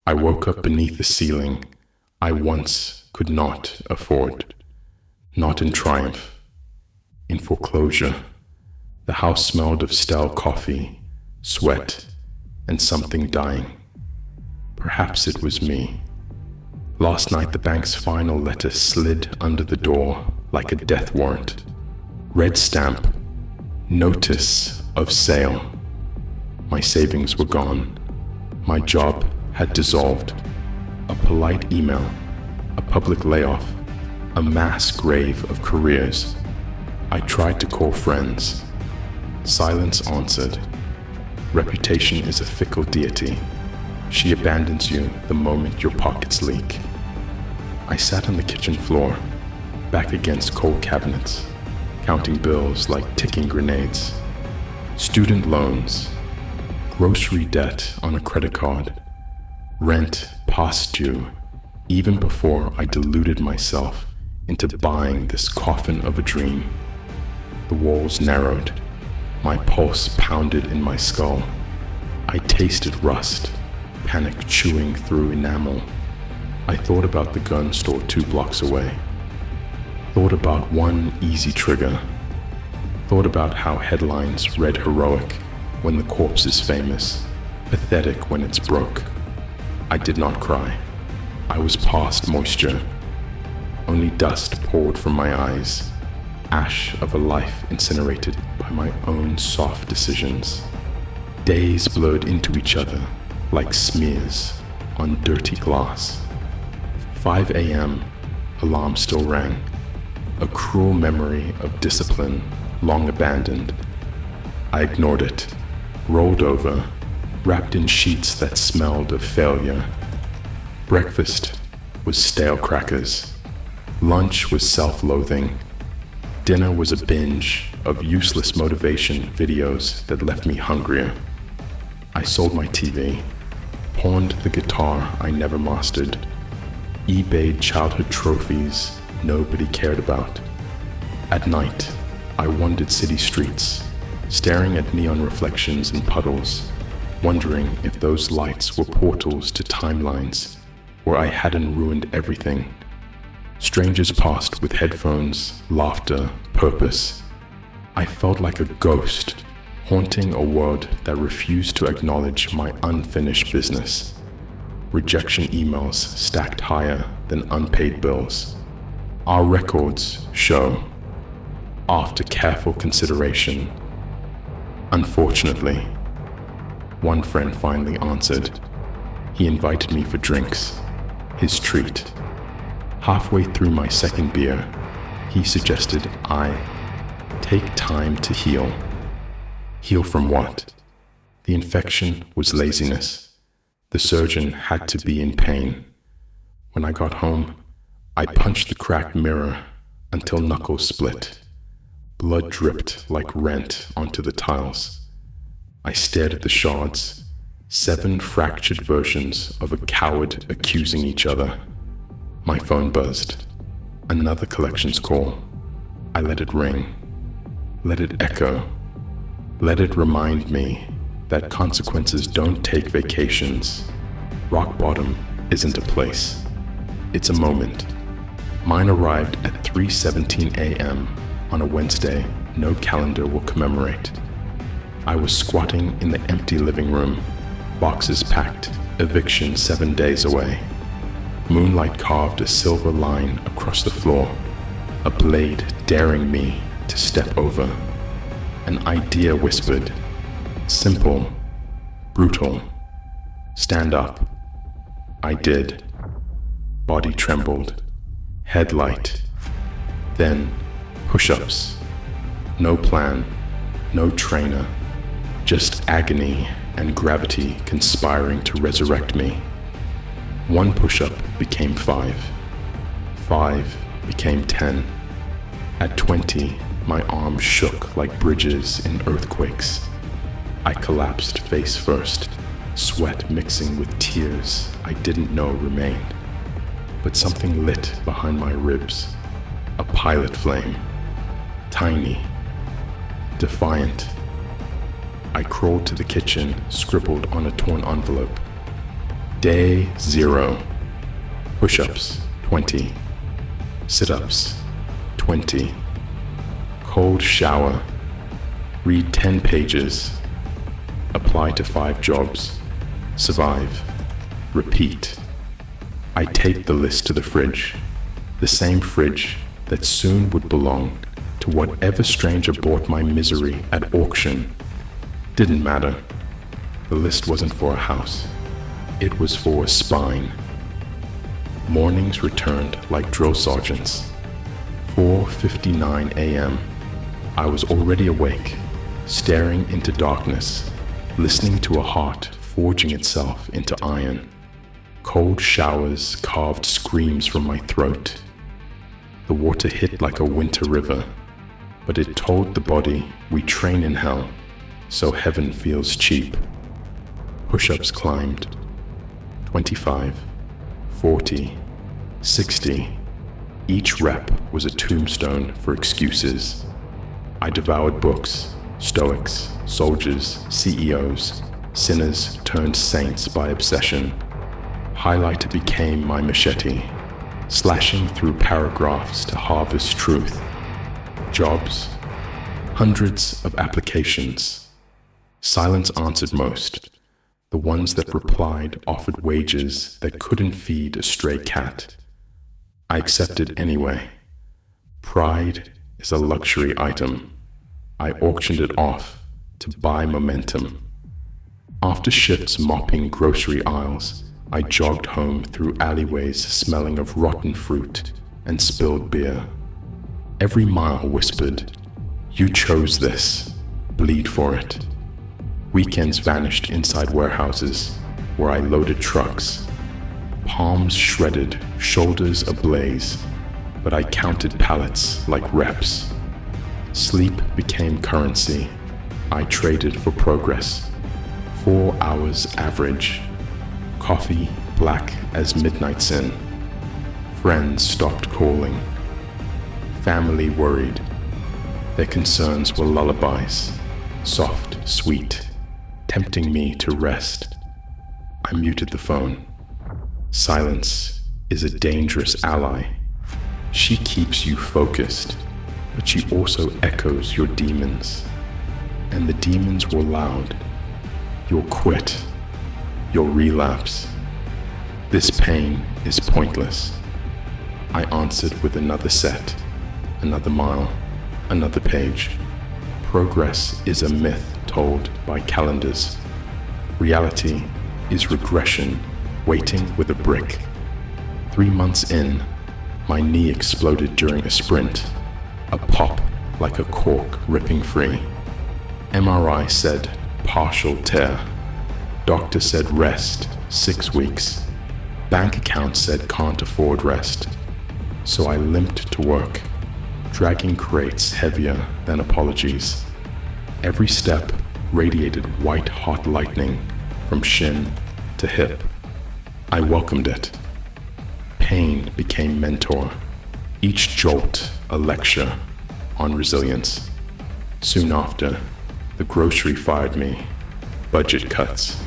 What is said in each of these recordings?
I woke up beneath a ceiling I once could not afford. Not in triumph, in foreclosure. The house smelled of stale coffee, sweat, and something dying. Perhaps it was me. Last night the bank's final letter slid under the door like a death warrant. Red stamp, notice of sale. My savings were gone. My job had dissolved. A polite email, a public layoff, a mass grave of careers. I tried to call friends. Silence answered. Reputation is a fickle deity. She abandons you the moment your pockets leak. I sat on the kitchen floor, back against cold cabinets, counting bills like ticking grenades. Student loans, grocery debt on a credit card, rent past due, even before I deluded myself into buying this coffin of a dream. The walls narrowed. My pulse pounded in my skull. I tasted rust, panic chewing through enamel. I thought about the gun store 2 blocks away. Thought about one easy trigger. Thought about how headlines read heroic when the corpse is famous, pathetic when it's broke. I did not cry. I was past moisture. Only dust poured from my eyes, ash of a life incinerated by my own soft decisions. Days blurred into each other like smears on dirty glass. 5 a.m., alarm still rang. A cruel memory of discipline long abandoned. I ignored it, rolled over, wrapped in sheets that smelled of failure. Breakfast was stale crackers. Lunch was self-loathing. Dinner was a binge of useless motivation videos that left me hungrier. I sold my TV, pawned the guitar I never mastered, eBayed childhood trophies nobody cared about. At night, I wandered city streets, staring at neon reflections in puddles, wondering if those lights were portals to timelines where I hadn't ruined everything. Strangers passed with headphones, laughter, purpose. I felt like a ghost, haunting a world that refused to acknowledge my unfinished business. Rejection emails stacked higher than unpaid bills. Our records show, after careful consideration. Unfortunately, one friend finally answered. He invited me for drinks, his treat. Halfway through my second beer, he suggested I take time to heal. Heal from what? The infection was laziness. The surgeon had to be in pain. When I got home, I punched the cracked mirror until knuckles split. Blood dripped like rent onto the tiles. I stared at the shards, 7 fractured versions of a coward accusing each other. My phone buzzed. Another collections call. I let it ring. Let it echo. Let it remind me that consequences don't take vacations. Rock bottom isn't a place. It's a moment. Mine arrived at 3:17 a.m. on a Wednesday no calendar will commemorate. I was squatting in the empty living room, boxes packed, eviction 7 days away. Moonlight carved a silver line across the floor, a blade daring me to step over. An idea whispered, simple, brutal, stand up. I did. Body trembled, headlight, then push-ups. No plan, no trainer, just agony and gravity conspiring to resurrect me. 1 push-up became 5. 5 became 10. At 20, my arms shook like bridges in earthquakes. I collapsed face first, sweat mixing with tears I didn't know remained. But something lit behind my ribs, a pilot flame, tiny, defiant. I crawled to the kitchen, scribbled on a torn envelope. Day 0. Push-ups, 20. Sit-ups, 20. Cold shower. Read 10 pages. Apply to 5 jobs. Survive. Repeat. I take the list to the fridge. The same fridge that soon would belong to whatever stranger bought my misery at auction. Didn't matter. The list wasn't for a house. It was for a spine. Mornings returned like drill sergeants. 4:59 a.m. I was already awake, staring into darkness, listening to a heart forging itself into iron. Cold showers carved screams from my throat. The water hit like a winter river, but it told the body we train in hell, so heaven feels cheap. Push-ups climbed. 25, 40, 60. Each rep was a tombstone for excuses. I devoured books, stoics, soldiers, CEOs, sinners turned saints by obsession. Highlighter became my machete, slashing through paragraphs to harvest truth. Jobs, hundreds of applications. Silence answered most. The ones that replied offered wages that couldn't feed a stray cat. I accepted anyway. Pride is a luxury item. I auctioned it off to buy momentum. After shifts mopping grocery aisles, I jogged home through alleyways smelling of rotten fruit and spilled beer. Every mile whispered, "You chose this. Bleed for it." Weekends vanished inside warehouses where I loaded trucks. Palms shredded, shoulders ablaze, but I counted pallets like reps. Sleep became currency. I traded for progress. 4 hours average. Coffee black as midnight sin. Friends stopped calling. Family worried. Their concerns were lullabies, soft, sweet, tempting me to rest. I muted the phone. Silence is a dangerous ally. She keeps you focused, but she also echoes your demons. And the demons were loud. You'll quit. You'll relapse. This pain is pointless. I answered with another set, another mile, another page. Progress is a myth told by calendars. Reality is regression waiting with a brick. 3 months in, my knee exploded during a sprint, a pop like a cork ripping free. MRI said partial tear. Doctor said rest, 6 weeks. Bank account said can't afford rest. So I limped to work, dragging crates heavier than apologies. Every step radiated white-hot lightning from shin to hip. I welcomed it. Pain became mentor, each jolt a lecture on resilience. Soon after, the grocery fired me, budget cuts.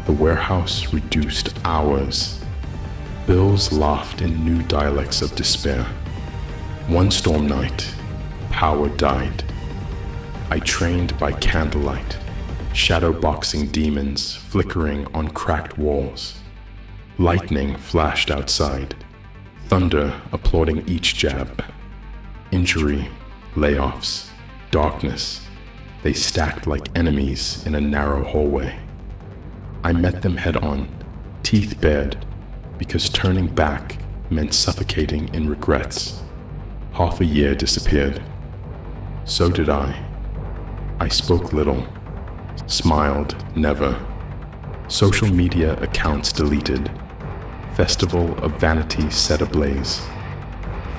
The warehouse reduced hours. Bills laughed in new dialects of despair. One storm night, power died. I trained by candlelight, shadowboxing demons flickering on cracked walls. Lightning flashed outside, thunder applauding each jab. Injury, layoffs, darkness, they stacked like enemies in a narrow hallway. I met them head on, teeth bared, because turning back meant suffocating in regrets. Half a year disappeared. So did I. I spoke little, smiled never. Social media accounts deleted. Festival of vanity set ablaze.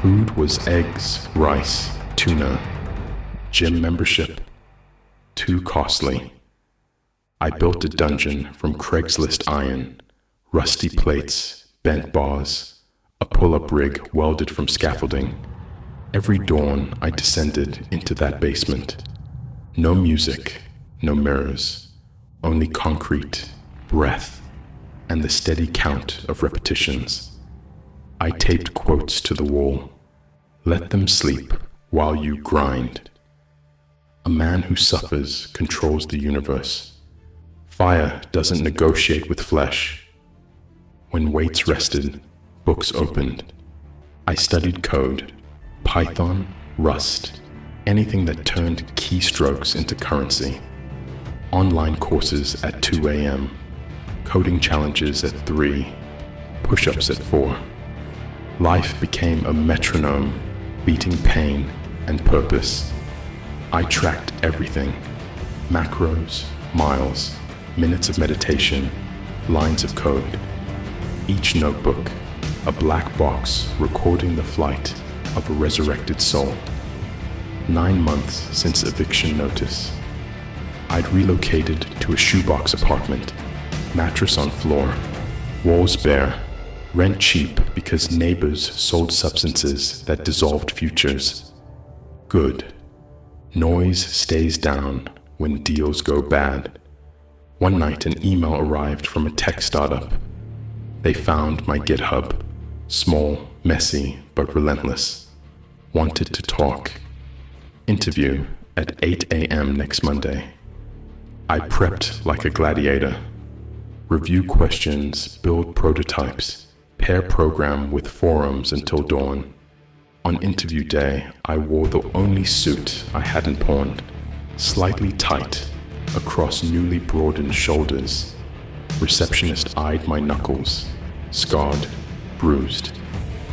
Food was eggs, rice, tuna. Gym membership, too costly. I built a dungeon from Craigslist iron, rusty plates, bent bars, a pull-up rig welded from scaffolding. Every dawn I descended into that basement. No music, no mirrors, only concrete, breath. and the steady count of repetitions. I taped quotes to the wall. Let them sleep while you grind. A man who suffers controls the universe. Fire doesn't negotiate with flesh. When weights rested, books opened. I studied code, Python, Rust, anything that turned keystrokes into currency. Online courses at 2 a.m., coding challenges at 3, push-ups at 4. Life became a metronome, beating pain and purpose. I tracked everything: macros, miles, minutes of meditation, lines of code. Each notebook, a black box recording the flight of a resurrected soul. 9 months since eviction notice. I'd relocated to a shoebox apartment, mattress on floor, walls bare, rent cheap because neighbors sold substances that dissolved futures. Good. Noise stays down when deals go bad. One night an email arrived from a tech startup. They found my GitHub, small, messy, but relentless. Wanted to talk. Interview at 8 a.m. next Monday. I prepped like a gladiator. Review questions, build prototypes, pair program with forums until dawn. On interview day, I wore the only suit I hadn't pawned, slightly tight, across newly broadened shoulders. Receptionist eyed my knuckles, scarred, bruised,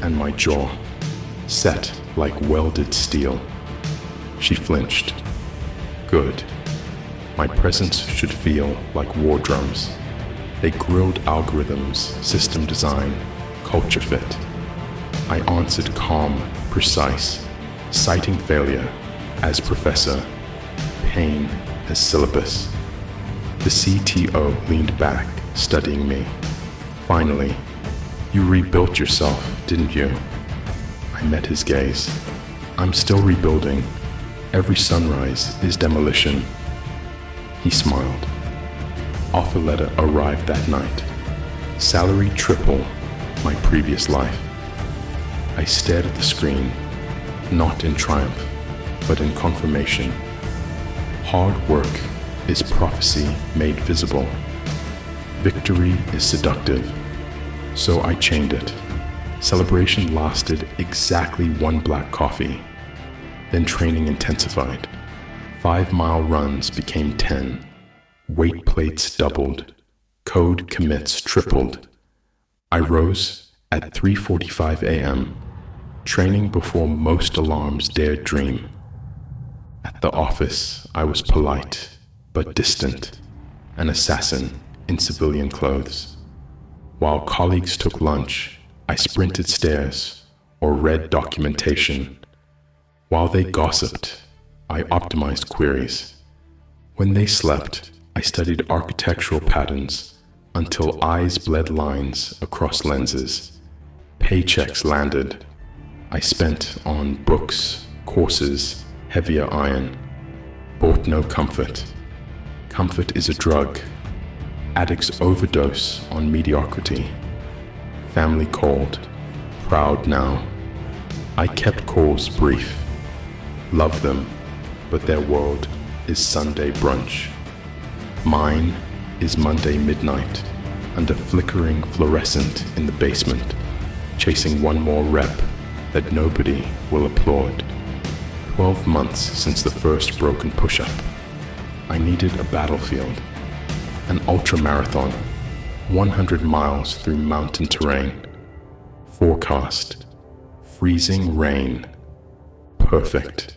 and my jaw, set like welded steel. She flinched. Good. My presence should feel like war drums. They grilled algorithms, system design, culture fit. I answered calm, precise, citing failure as professor, pain as syllabus. The CTO leaned back, studying me. Finally, you rebuilt yourself, didn't you? I met his gaze. I'm still rebuilding. Every sunrise is demolition. He smiled. Offer letter arrived that night. Salary triple my previous life. I stared at the screen, not in triumph, but in confirmation. Hard work is prophecy made visible. Victory is seductive. So I chained it. Celebration lasted exactly 1 black coffee. Then training intensified. 5-mile runs became 10. Weight plates doubled. Code commits tripled. I rose at 3:45 a.m., training before most alarms dared dream. At the office, I was polite, but distant, an assassin in civilian clothes. While colleagues took lunch, I sprinted stairs or read documentation. While they gossiped, I optimized queries. When they slept, I studied architectural patterns until eyes bled lines across lenses. Paychecks landed. I spent on books, courses, heavier iron. Bought no comfort. Comfort is a drug. Addicts overdose on mediocrity. Family called, proud now. I kept calls brief. Love them, but their world is Sunday brunch. Mine is Monday midnight, under flickering fluorescent in the basement, chasing one more rep that nobody will applaud. 12 months since the first broken push-up. I needed a battlefield, an ultramarathon, 100 miles through mountain terrain. Forecast, freezing rain. Perfect.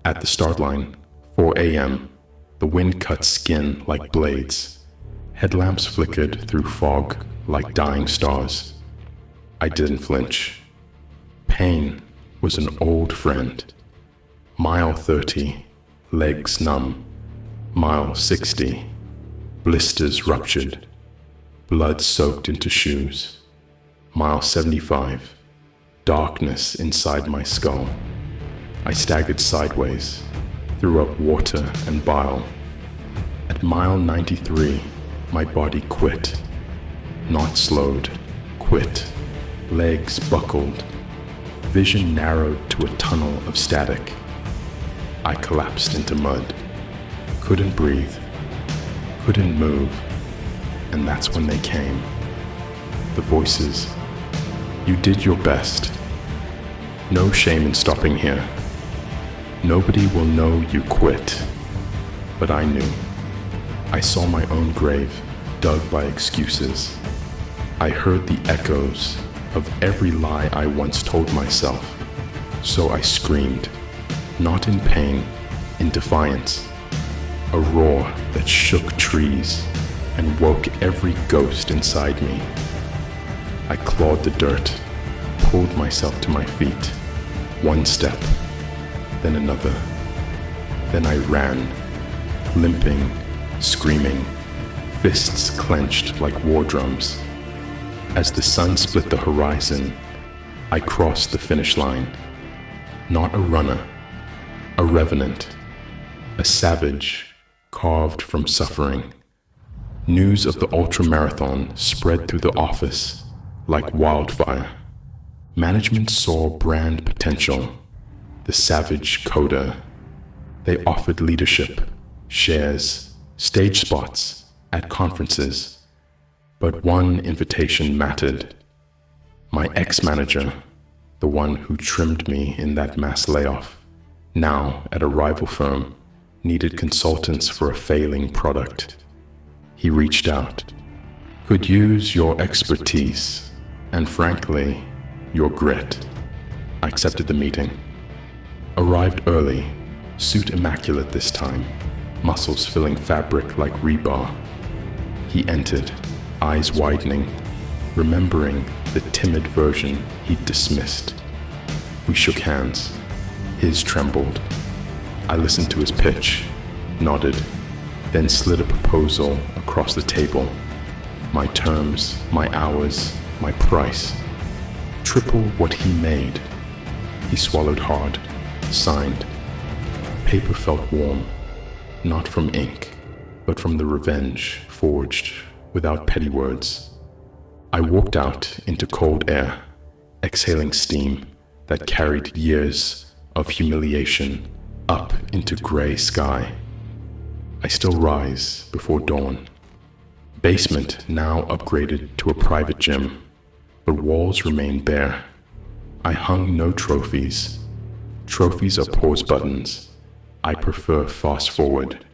At the start line, 4 a.m., the wind cut skin like blades. Headlamps flickered through fog like dying stars. I didn't flinch. Pain was an old friend. Mile 30, legs numb. Mile 60, blisters ruptured, blood soaked into shoes. Mile 75, darkness inside my skull. I staggered sideways, threw up water and bile. At mile 93, my body quit. not slowed, quit, legs buckled, vision narrowed to a tunnel of static. I collapsed into mud, couldn't breathe, couldn't move, and that's when they came. The voices. You did your best. No shame in stopping here. Nobody will know you quit. But I knew. I saw my own grave dug by excuses. I heard the echoes of every lie I once told myself. So I screamed, not in pain, in defiance. A roar that shook trees and woke every ghost inside me. I clawed the dirt, pulled myself to my feet. One step, then another. Then I ran, limping, screaming, fists clenched like war drums. As the sun split the horizon, I crossed the finish line. Not a runner, a revenant, a savage carved from suffering. News of the ultramarathon spread through the office like wildfire. Management saw brand potential, the savage coder. They offered leadership, shares, stage spots at conferences. But one invitation mattered. My ex-manager, the one who trimmed me in that mass layoff, now at a rival firm, needed consultants for a failing product. He reached out. Could use your expertise and, frankly, your grit. I accepted the meeting. Arrived early, suit immaculate this time, muscles filling fabric like rebar. He entered, eyes widening, remembering the timid version he'd dismissed. We shook hands. His trembled. I listened to his pitch, nodded, then slid a proposal across the table. My terms, my hours, my price. Triple what he made. He swallowed hard, signed. Paper felt warm, not from ink, but from the revenge forged without petty words. I walked out into cold air, exhaling steam that carried years of humiliation up into gray sky. I still rise before dawn. Basement now upgraded to a private gym. The walls remain bare. I hung no trophies. Trophies are pause buttons. I prefer fast forward.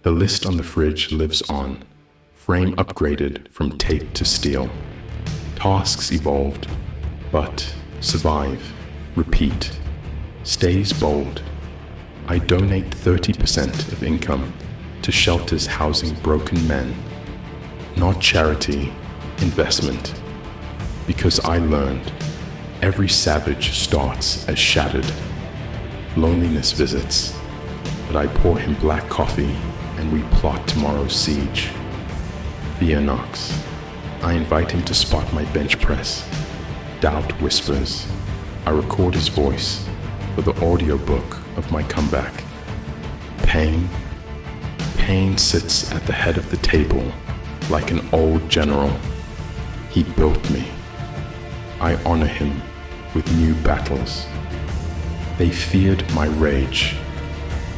The list on the fridge lives on, frame upgraded from tape to steel. Tasks evolved, but survive, repeat, stays bold. I donate 30% of income to shelters housing broken men. Not charity, investment. Because I learned, every savage starts as shattered. Loneliness visits, but I pour him black coffee and we plot tomorrow's siege. Fear knocks. I invite him to spot my bench press. Doubt whispers. I record his voice for the audiobook of my comeback. Pain sits at the head of the table like an old general. He built me. I honor him with new battles. They feared my rage.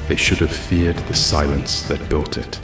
They should have feared the silence that built it.